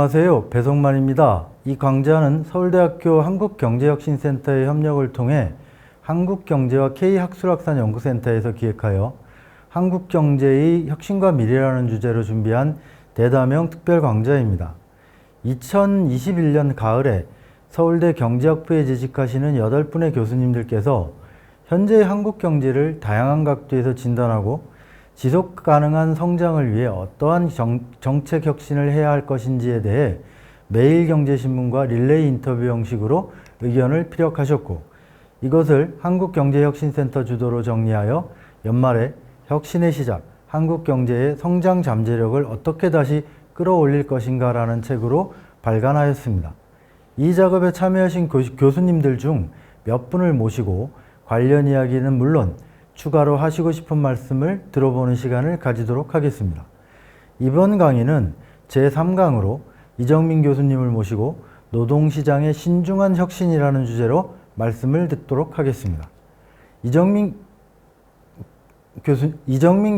안녕하세요. 배성만입니다. 이 강좌는 서울대학교 한국경제혁신센터의 협력을 통해 한국경제와 K학술학산연구센터에서 기획하여 한국경제의 혁신과 미래라는 주제로 준비한 대다명 특별 강좌입니다. 2021년 가을에 서울대 경제학부에 재직하시는 8분의 교수님들께서 현재의 한국 경제를 다양한 각도에서 진단하고 지속 가능한 성장을 위해 어떠한 정책 혁신을 해야 할 것인지에 대해 매일경제신문과 릴레이 인터뷰 형식으로 의견을 피력하셨고, 이것을 한국경제혁신센터 주도로 정리하여 연말에 혁신의 시작, 한국 경제의 성장 잠재력을 어떻게 다시 끌어올릴 것인가 라는 책으로 발간하였습니다. 이 작업에 참여하신 교수님들 중 몇 분을 모시고 관련 이야기는 물론 추가로 하시고 싶은 말씀을 들어보는 시간을 가지도록 하겠습니다. 이번 강의는 제3강으로 이정민 교수님을 모시고 노동시장의 신중한 혁신이라는 주제로 말씀을 듣도록 하겠습니다. 이정민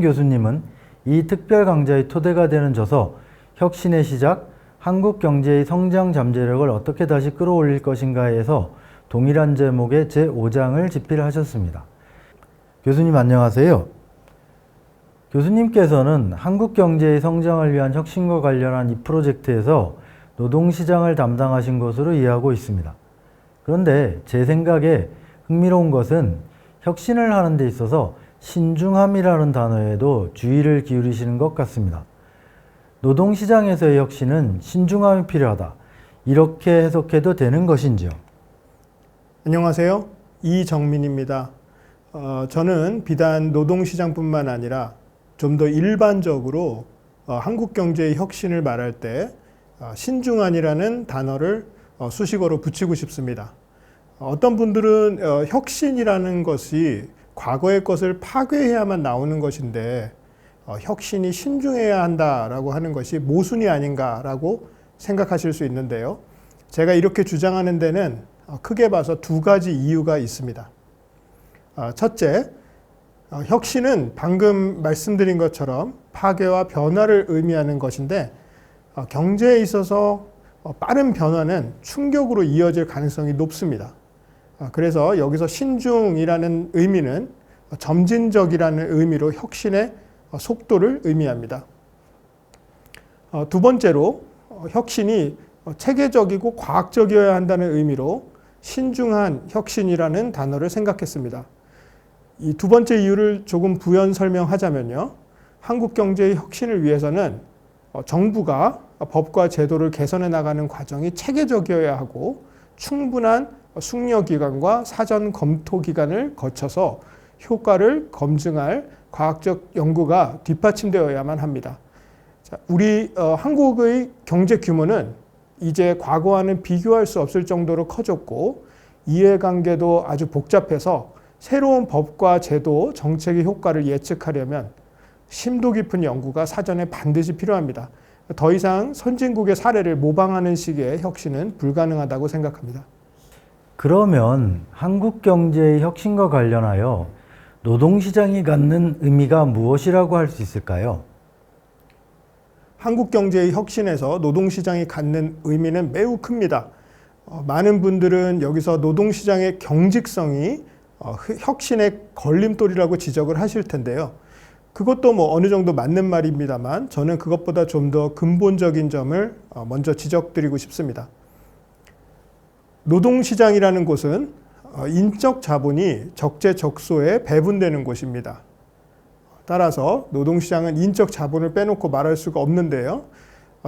교수님은 이 특별 강좌의 토대가 되는 저서 혁신의 시작, 한국 경제의 성장 잠재력을 어떻게 다시 끌어올릴 것인가에서 동일한 제목의 제5장을 집필하셨습니다. 교수님 안녕하세요. 교수님께서는 한국 경제의 성장을 위한 혁신과 관련한 이 프로젝트에서 노동시장을 담당하신 것으로 이해하고 있습니다. 그런데 제 생각에 흥미로운 것은 혁신을 하는 데 있어서 신중함이라는 단어에도 주의를 기울이시는 것 같습니다. 노동시장에서의 혁신은 신중함이 필요하다, 이렇게 해석해도 되는 것인지요? 안녕하세요. 이정민입니다. 저는 비단 노동시장뿐만 아니라 좀 더 일반적으로 한국 경제의 혁신을 말할 때 신중함이라는 단어를 수식어로 붙이고 싶습니다. 어떤 분들은 혁신이라는 것이 과거의 것을 파괴해야만 나오는 것인데 혁신이 신중해야 한다라고 하는 것이 모순이 아닌가라고 생각하실 수 있는데요. 제가 이렇게 주장하는 데는 크게 봐서 두 가지 이유가 있습니다. 첫째, 혁신은 방금 말씀드린 것처럼 파괴와 변화를 의미하는 것인데 경제에 있어서 빠른 변화는 충격으로 이어질 가능성이 높습니다. 그래서 여기서 신중이라는 의미는 점진적이라는 의미로 혁신의 속도를 의미합니다. 두 번째로 혁신이 체계적이고 과학적이어야 한다는 의미로 신중한 혁신이라는 단어를 생각했습니다. 이 두 번째 이유를 조금 부연 설명하자면요. 한국 경제의 혁신을 위해서는 정부가 법과 제도를 개선해 나가는 과정이 체계적이어야 하고 충분한 숙려기간과 사전 검토기간을 거쳐서 효과를 검증할 과학적 연구가 뒷받침되어야만 합니다. 우리 한국의 경제 규모는 이제 과거와는 비교할 수 없을 정도로 커졌고 이해관계도 아주 복잡해서 새로운 법과 제도, 정책의 효과를 예측하려면 심도 깊은 연구가 사전에 반드시 필요합니다. 더 이상 선진국의 사례를 모방하는 식의 혁신은 불가능하다고 생각합니다. 그러면 한국 경제의 혁신과 관련하여 노동시장이 갖는 의미가 무엇이라고 할 수 있을까요? 한국 경제의 혁신에서 노동시장이 갖는 의미는 매우 큽니다. 많은 분들은 여기서 노동시장의 경직성이 혁신의 걸림돌이라고 지적을 하실 텐데요. 그것도 어느 정도 맞는 말입니다만 저는 그것보다 좀 더 근본적인 점을 먼저 지적드리고 싶습니다. 노동시장이라는 곳은 인적 자본이 적재적소에 배분되는 곳입니다. 따라서 노동시장은 인적 자본을 빼놓고 말할 수가 없는데요.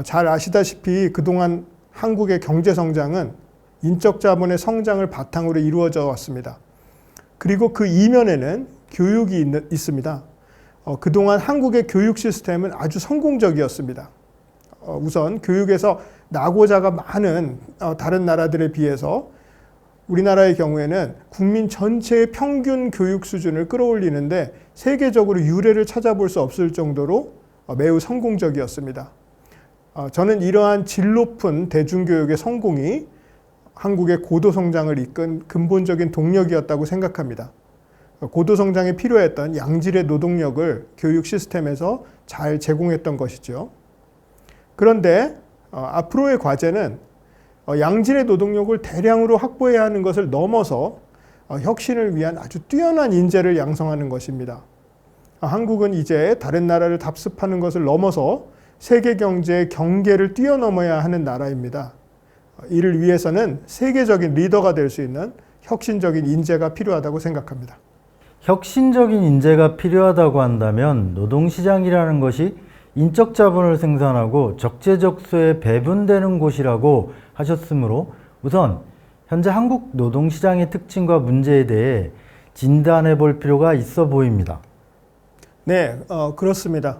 잘 아시다시피 그동안 한국의 경제성장은 인적 자본의 성장을 바탕으로 이루어져 왔습니다. 그리고 그 이면에는 교육이 있습니다. 그동안 한국의 교육 시스템은 아주 성공적이었습니다. 우선 교육에서 낙오자가 많은 다른 나라들에 비해서 우리나라의 경우에는 국민 전체의 평균 교육 수준을 끌어올리는데 세계적으로 유례를 찾아볼 수 없을 정도로 매우 성공적이었습니다. 저는 이러한 질 높은 대중교육의 성공이 한국의 고도성장을 이끈 근본적인 동력이었다고 생각합니다. 고도성장에 필요했던 양질의 노동력을 교육 시스템에서 잘 제공했던 것이죠. 그런데 앞으로의 과제는 양질의 노동력을 대량으로 확보해야 하는 것을 넘어서 혁신을 위한 아주 뛰어난 인재를 양성하는 것입니다. 한국은 이제 다른 나라를 답습하는 것을 넘어서 세계 경제의 경계를 뛰어넘어야 하는 나라입니다. 이를 위해서는 세계적인 리더가 될 수 있는 혁신적인 인재가 필요하다고 생각합니다. 혁신적인 인재가 필요하다고 한다면 노동시장이라는 것이 인적 자본을 생산하고 적재적소에 배분되는 곳이라고 하셨으므로 우선 현재 한국 노동시장의 특징과 문제에 대해 진단해 볼 필요가 있어 보입니다. 네, 그렇습니다.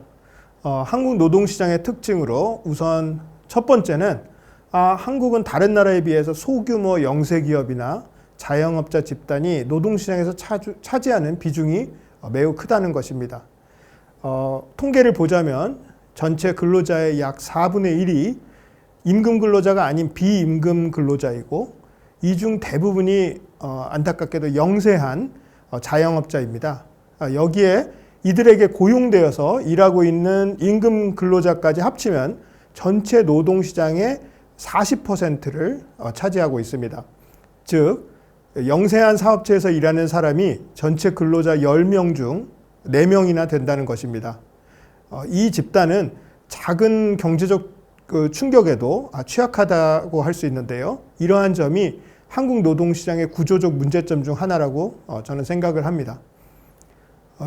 한국 노동시장의 특징으로 우선 첫 번째는 한국은 다른 나라에 비해서 소규모 영세기업이나 자영업자 집단이 노동시장에서 차지하는 비중이 매우 크다는 것입니다. 통계를 보자면 전체 근로자의 약 4분의 1이 임금 근로자가 아닌 비임금 근로자이고 이 중 대부분이 안타깝게도 영세한 자영업자입니다. 여기에 이들에게 고용되어서 일하고 있는 임금 근로자까지 합치면 전체 노동시장의 40%를 차지하고 있습니다. 즉 영세한 사업체에서 일하는 사람이 전체 근로자 10명 중 4명이나 된다는 것입니다. 이 집단은 작은 경제적 충격에도 취약하다고 할 수 있는데요. 이러한 점이 한국 노동시장의 구조적 문제점 중 하나라고 저는 생각을 합니다.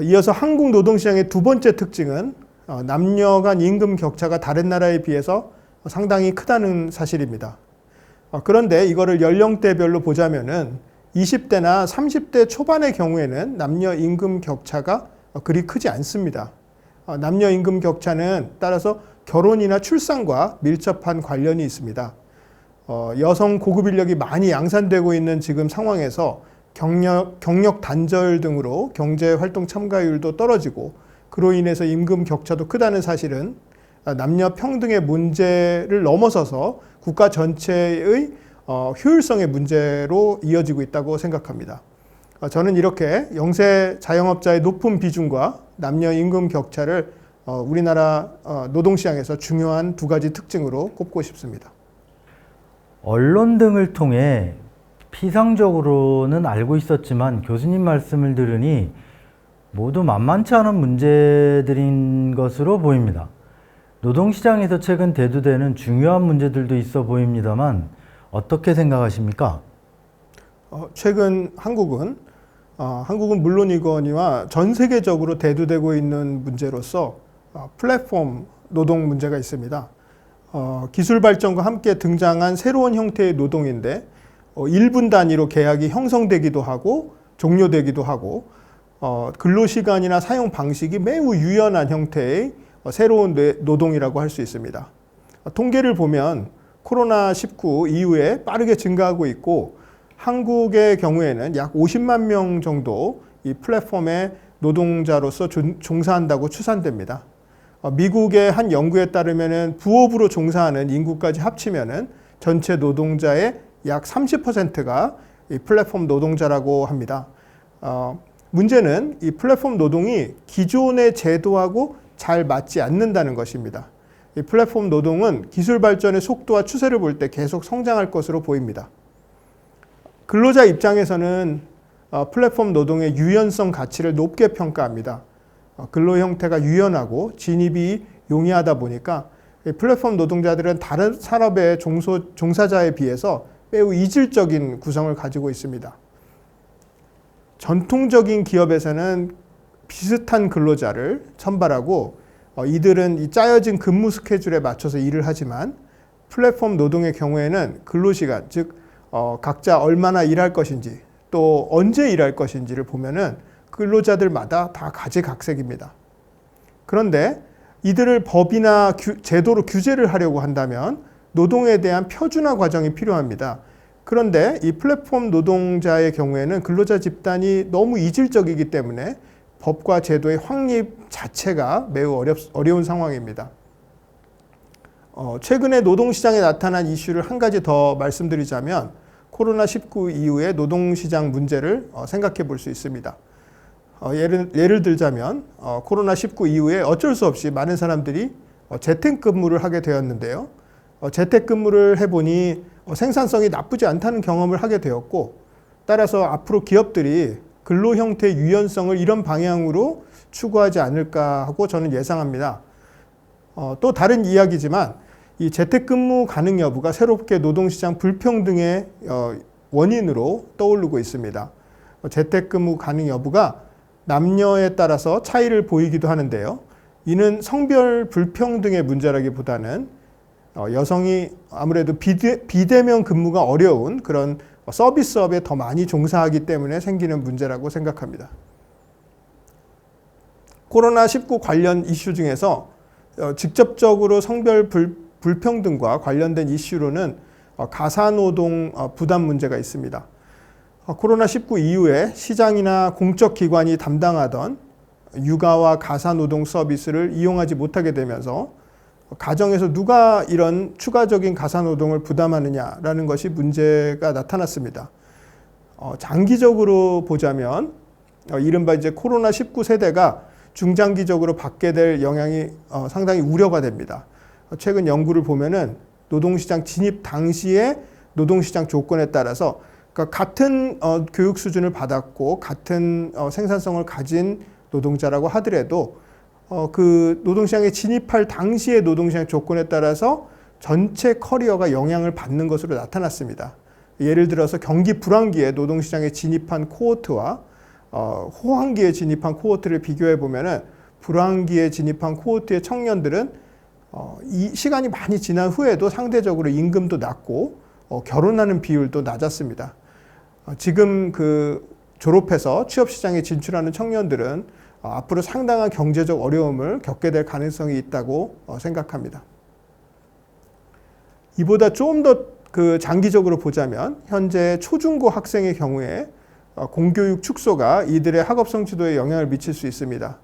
이어서 한국 노동시장의 두 번째 특징은 남녀 간 임금 격차가 다른 나라에 비해서 상당히 크다는 사실입니다. 그런데 이거를 연령대별로 보자면은 20대나 30대 초반의 경우에는 남녀 임금 격차가 그리 크지 않습니다. 남녀 임금 격차는 따라서 결혼이나 출산과 밀접한 관련이 있습니다. 여성 고급 인력이 많이 양산되고 있는 지금 상황에서 경력 단절 등으로 경제활동 참가율도 떨어지고 그로 인해서 임금 격차도 크다는 사실은 남녀 평등의 문제를 넘어서서 국가 전체의 효율성의 문제로 이어지고 있다고 생각합니다. 저는 이렇게 영세 자영업자의 높은 비중과 남녀 임금 격차를 우리나라 노동시장에서 중요한 두 가지 특징으로 꼽고 싶습니다. 언론 등을 통해 피상적으로는 알고 있었지만 교수님 말씀을 들으니 모두 만만치 않은 문제들인 것으로 보입니다. 노동시장에서 최근 대두되는 중요한 문제들도 있어 보입니다만 어떻게 생각하십니까? 최근 한국은 물론이거니와 전 세계적으로 대두되고 있는 문제로서 플랫폼 노동 문제가 있습니다. 기술 발전과 함께 등장한 새로운 형태의 노동인데 1분 단위로 계약이 형성되기도 하고 종료되기도 하고 근로시간이나 사용 방식이 매우 유연한 형태의 새로운 노동이라고 할 수 있습니다. 통계를 보면 코로나19 이후에 빠르게 증가하고 있고 한국의 경우에는 약 50만 명 정도 이 플랫폼의 노동자로서 종사한다고 추산됩니다. 미국의 한 연구에 따르면 부업으로 종사하는 인구까지 합치면 전체 노동자의 약 30%가 이 플랫폼 노동자라고 합니다. 문제는 이 플랫폼 노동이 기존의 제도하고 잘 맞지 않는다는 것입니다. 이 플랫폼 노동은 기술 발전의 속도와 추세를 볼 때 계속 성장할 것으로 보입니다. 근로자 입장에서는 플랫폼 노동의 유연성 가치를 높게 평가합니다. 근로 형태가 유연하고 진입이 용이하다 보니까 플랫폼 노동자들은 다른 산업의 종사자에 비해서 매우 이질적인 구성을 가지고 있습니다. 전통적인 기업에서는 비슷한 근로자를 선발하고 이들은 이 짜여진 근무 스케줄에 맞춰서 일을 하지만 플랫폼 노동의 경우에는 근로시간, 즉 각자 얼마나 일할 것인지 또 언제 일할 것인지를 보면은 근로자들마다 다 가지각색입니다. 그런데 이들을 법이나 제도로 규제를 하려고 한다면 노동에 대한 표준화 과정이 필요합니다. 그런데 이 플랫폼 노동자의 경우에는 근로자 집단이 너무 이질적이기 때문에 법과 제도의 확립 자체가 매우 어려운 상황입니다. 최근에 노동시장에 나타난 이슈를 한 가지 더 말씀드리자면 코로나19 이후의 노동시장 문제를 생각해 볼 수 있습니다. 예를 들자면 코로나19 이후에 어쩔 수 없이 많은 사람들이 재택근무를 하게 되었는데요. 재택근무를 해보니 생산성이 나쁘지 않다는 경험을 하게 되었고, 따라서 앞으로 기업들이 근로 형태의 유연성을 이런 방향으로 추구하지 않을까 하고 저는 예상합니다. 또 다른 이야기지만 이 재택근무 가능 여부가 새롭게 노동시장 불평등의 원인으로 떠오르고 있습니다. 재택근무 가능 여부가 남녀에 따라서 차이를 보이기도 하는데요. 이는 성별 불평등의 문제라기보다는 여성이 아무래도 비대면 근무가 어려운 그런 서비스업에 더 많이 종사하기 때문에 생기는 문제라고 생각합니다. 코로나19 관련 이슈 중에서 직접적으로 성별 불평등과 관련된 이슈로는 가사노동 부담 문제가 있습니다. 코로나19 이후에 시장이나 공적 기관이 담당하던 육아와 가사노동 서비스를 이용하지 못하게 되면서 가정에서 누가 이런 추가적인 가사노동을 부담하느냐라는 것이 문제가 나타났습니다. 장기적으로 보자면 이른바 이제 코로나19 세대가 중장기적으로 받게 될 영향이 상당히 우려가 됩니다. 최근 연구를 보면은 노동시장 진입 당시의 노동시장 조건에 따라서 그러니까 같은 교육 수준을 받았고 같은 생산성을 가진 노동자라고 하더라도 그 노동시장에 진입할 당시의 노동시장 조건에 따라서 전체 커리어가 영향을 받는 것으로 나타났습니다. 예를 들어서 경기 불황기에 노동시장에 진입한 코호트와 호황기에 진입한 코호트를 비교해 보면은 불황기에 진입한 코호트의 청년들은 이 시간이 많이 지난 후에도 상대적으로 임금도 낮고 결혼하는 비율도 낮았습니다. 지금 그 졸업해서 취업시장에 진출하는 청년들은 앞으로 상당한 경제적 어려움을 겪게 될 가능성이 있다고 생각합니다. 이보다 좀 더 그 장기적으로 보자면 현재 초중고 학생의 경우에 공교육 축소가 이들의 학업 성취도에 영향을 미칠 수 있습니다.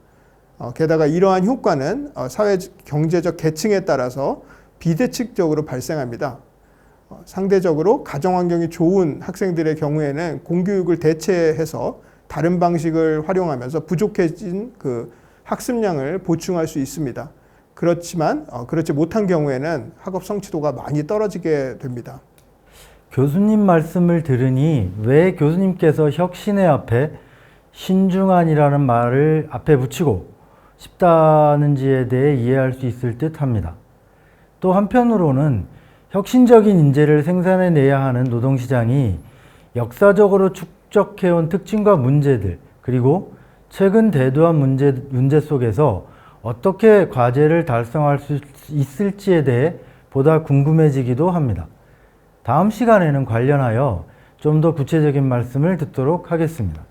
게다가 이러한 효과는 사회 경제적 계층에 따라서 비대칭적으로 발생합니다. 상대적으로 가정 환경이 좋은 학생들의 경우에는 공교육을 대체해서 다른 방식을 활용하면서 부족해진 그 학습량을 보충할 수 있습니다. 그렇지만 그렇지 못한 경우에는 학업 성취도가 많이 떨어지게 됩니다. 교수님 말씀을 들으니 왜 교수님께서 혁신의 앞에 신중한이라는 말을 앞에 붙이고 싶다는지에 대해 이해할 수 있을 듯 합니다. 또 한편으로는 혁신적인 인재를 생산해내야 하는 노동시장이 역사적으로 축적해온 특징과 문제들, 그리고 최근 대두한 문제 속에서 어떻게 과제를 달성할 수 있을지에 대해 보다 궁금해지기도 합니다. 다음 시간에는 관련하여 좀 더 구체적인 말씀을 듣도록 하겠습니다.